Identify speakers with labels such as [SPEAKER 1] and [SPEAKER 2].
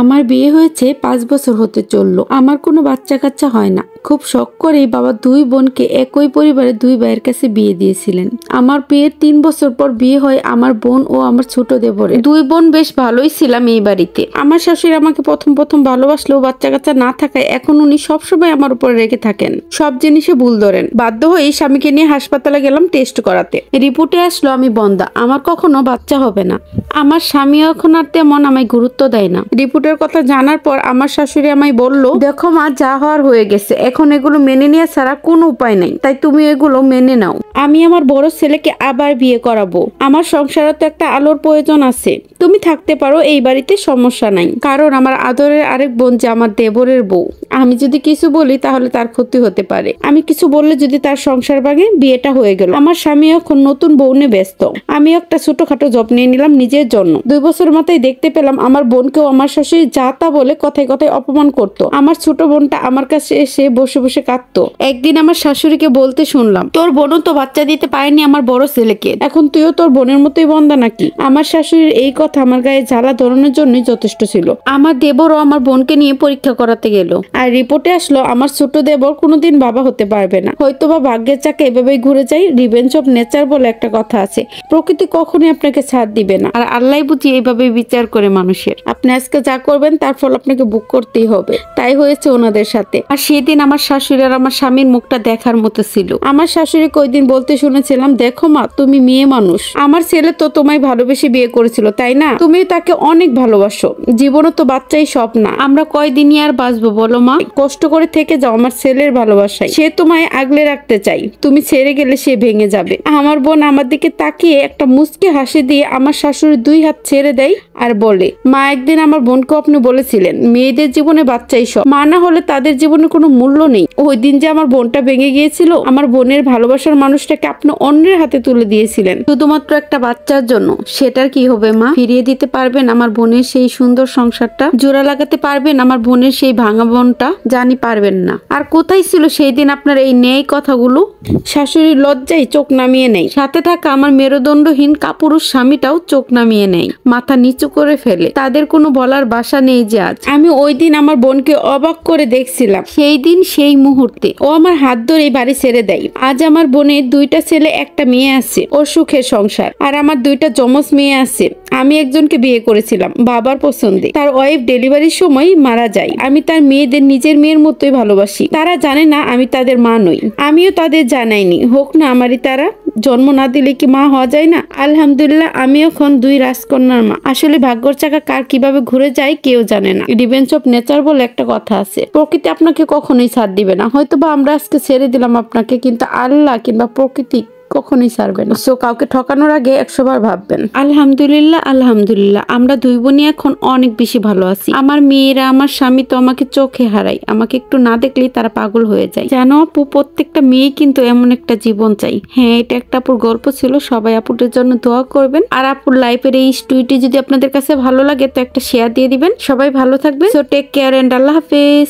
[SPEAKER 1] আমার বিয়ে হয়েছে 5 বছর হতে চললো। আমার কোনো বাচ্চা কাচ্চা হয় না। খুব শখ করেই বাবা 2 বোনকে একই পরিবারে 2 ভাইয়ের কাছে বিয়ে দিয়েছিলেন। আমার বিয়ের 3 বছর পর বিয়ে হয় আমার বোন ও আমার ছোট দেবরের। 2 বোন বেশ ভালোই ছিলাম এই বাড়িতে। আমার শাশুড়ি আমাকে প্রথম ভালোবাসলেও বাচ্চা কাচ্চা না থাকায় এখন উনি সবসময় আমার উপর রেগে থাকেন। সব জিনিসে ভুল ধরেন। বাধ্য হয়ে স্বামীকে নিয়ে হাসপাতালে গেলাম টেস্ট করাতে। রিপোর্টে আসলো আমি বন্ধা, আমার কখনো বাচ্চা হবে না। আমার স্বামী এখন আর তেমন আমায় গুরুত্ব দেয় না। রিপোর্টের কথা জানার পর আমার শাশুড়ি আমায় বলল, দেখো মা, যা হওয়ার হয়ে গেছে, এখন এগুলো মেনে নেওয়া ছাড়া কোনো উপায় নাই, তাই তুমি এগুলো মেনে নাও। আমি আমার বড় ছেলেকে আবার বিয়ে করাবো। আমার সংসারে তো একটা আলোর প্রয়োজন আছে। তুমি থাকতে পারো এই বাড়িতে, সমস্যা নাই। কারণ আমার আদরের আরেক বোন যে আমার দেবরের বউ, আমি যদি কিছু বলি তাহলে তার ক্ষতি হতে পারে। আমি কিছু বললে যদি তার সংসার ভাঙে। বিয়েটা হয়ে গেল। আমার স্বামী এখন নতুন বউ নিয়ে ব্যস্ত। আমি একটা ছোটখাটো জব নিয়ে নিলাম নিজের জন্য। 2 বছর মাথায় দেখতে পেলাম আমার বোনকেও আমার শাশুড়ি যা তা বলে কথায় কথায় অপমান করতো। আমার ছোট বোনটা আমার কাছে এসে বসে বসে কাঁদতো। একদিন আমার শাশুড়িকে বলতে শুনলাম, তোর বোনও তো বাচ্চা দিতে পারেনি আমার বড় ছেলেকে, এখন তুইও তোর বোনের মতোই বন্ধা নাকি? আমার শাশুড়ির এই কথা আমার গায়ে জ্বালা ধরানোর জন্যই যথেষ্ট ছিল। আমার দেবরও আমার বোনকে নিয়ে পরীক্ষা করাতে গেল, আর রিপোর্টে আসলো আমার ছোট দেবর কোনোদিন বাবা হতে পারবে না। হয়তোবা ভাগ্যের চাকা এভাবেই ঘুরে যায়। রিভেঞ্জ অফ নেচার বলে একটা কথা আছে। প্রকৃতি কখনোই আপনাকে ছাড় দিবে না, আর আল্লাহ বুঝি এইভাবে বিচার করে মানুষের। আপনি আজকে যা করবেন তার ফল আপনাকে ভোগ করতেই হবে। তাই হয়েছে ওনাদের সাথে। আর সেদিন আমার শাশুড়ি আর আমার স্বামীর মুখটা দেখার মতো ছিল। আমার শাশুড়িকে ওই দিন বলতে শুনেছিলাম, দেখো মা, তুমি মেয়ে মানুষ, আমার ছেলে তো তোমায় ভালোবেসে বিয়ে করেছিল, তাই না? তুমি তাকে অনেক ভালোবাসো। জীবনে তো বাচ্চাই সব না। আমরা কয়দিনই আর বাঁচবো বলো মা? কষ্ট করে থেকে যাও আমার ছেলের ভালোবাসায়। সে তোমায় আগলে রাখতে চাই। তুমি ছেড়ে গেলে সে ভেঙে যাবে। আমার বোন আমার দিকে তাকিয়ে একটা মুচকি হাসি দিয়ে আমার শাশুড়ির 2 হাত ছেড়ে দেয় আর বলে, মা, একদিন আমার বোনকে আপনি বলেছিলেন মেয়েদের জীবনে বাচ্চাই সব, মা না হলে তাদের জীবনে কোনো মূল্য নেই। ওই দিন যে আমার বোনটা ভেঙে গিয়েছিল, আমার বোনের ভালোবাসার মানুষটাকে আপনি অন্যের হাতে তুলে দিয়েছিলেন শুধুমাত্র একটা বাচ্চার জন্য। সেটার কি হবে মা? ফিরিয়ে দিতে পারবেন আমার বোনের সেই সুন্দর সংসারটা? জোড়া লাগাতে পারবেন আমার বোনের সেই ভাঙা বোনটা? জানি পারবেন না। আর কোথায় ছিল সেই দিন আপনার এই ন্যায় কথাগুলো? শাশুড়ি লজ্জায় চোখ নামিয়ে নেয়। সাথে থাকা আমার মেরুদণ্ডহীন কাপুরুষ স্বামীটাও চোখ নামিয়ে নেয়, মাথা নিচু করে ফেলে। তাদের কোনো বলার ভাষা নেই যে আজ আমি ওই দিন আমার বোনকে অবাক করে দেখছিলাম। সেই দিন সেই মুহূর্তে ও আমার হাত ধরে বাড়ি ছেড়ে দেয়। আজ আমার বোনের 2টা ছেলে, একটা মেয়ে আছে, ওর সুখের সংসার। আর আমার 2টা যমজ মেয়ে আছে। আমি একজনকে বিয়ে করেছিলাম বাবার পছন্দে। তার ওয়াইফ ডেলিভারির সময় মারা যায়। আমি তার মেয়েদের নিজের মেয়ের মতোই ভালোবাসি। তারা জানে না আমি তাদের মা নই। আমিও তাদের জানাইনি। হোক না আমারই তারা। জন্ম না দিলে কি মা হওয়া যায় না? আলহামদুলিল্লাহ, আমি এখন 2 রাজকন্যার মা। আসলে ভাগ্যর চাকা কার কিভাবে ঘুরে যায় কেউ জানে না। রিভেঞ্জ অফ নেচার বলে একটা কথা আছে। প্রকৃতি আপনাকে কখনোই ছাড় দিবে না। হয়তোবা আমরা আজকে ছেড়ে দিলাম আপনাকে, কিন্তু আল্লাহ কিংবা প্রকৃতি কখনোই ছাড়বে না। সো কাউকে ঠকানোর আগে 100 বার ভাববেন। আলহামদুলিল্লাহ, আলহামদুলিল্লাহ, আমরা 2 বোনই এখন অনেক বেশি ভালো আছি। আমার মেয়েরা, আমার স্বামী তো আমাকে চোখে হারায়। আমাকে একটু না দেখলেই তারা পাগল হয়ে যায়। জানো আপু, প্রত্যেকটা মেয়ে কিন্তু এমন একটা জীবন চাই। হ্যাঁ, এটা একটা আপুর গল্প ছিল। সবাই আপুদের জন্য দোয়া করবেন। আর আপুর লাইফের এই স্টোরিটি যদি আপনাদের কাছে ভালো লাগে তো একটা শেয়ার দিয়ে দিবেন। সবাই ভালো থাকবেন। সো টেক কেয়ার এন্ড আল্লাহ হাফেজ।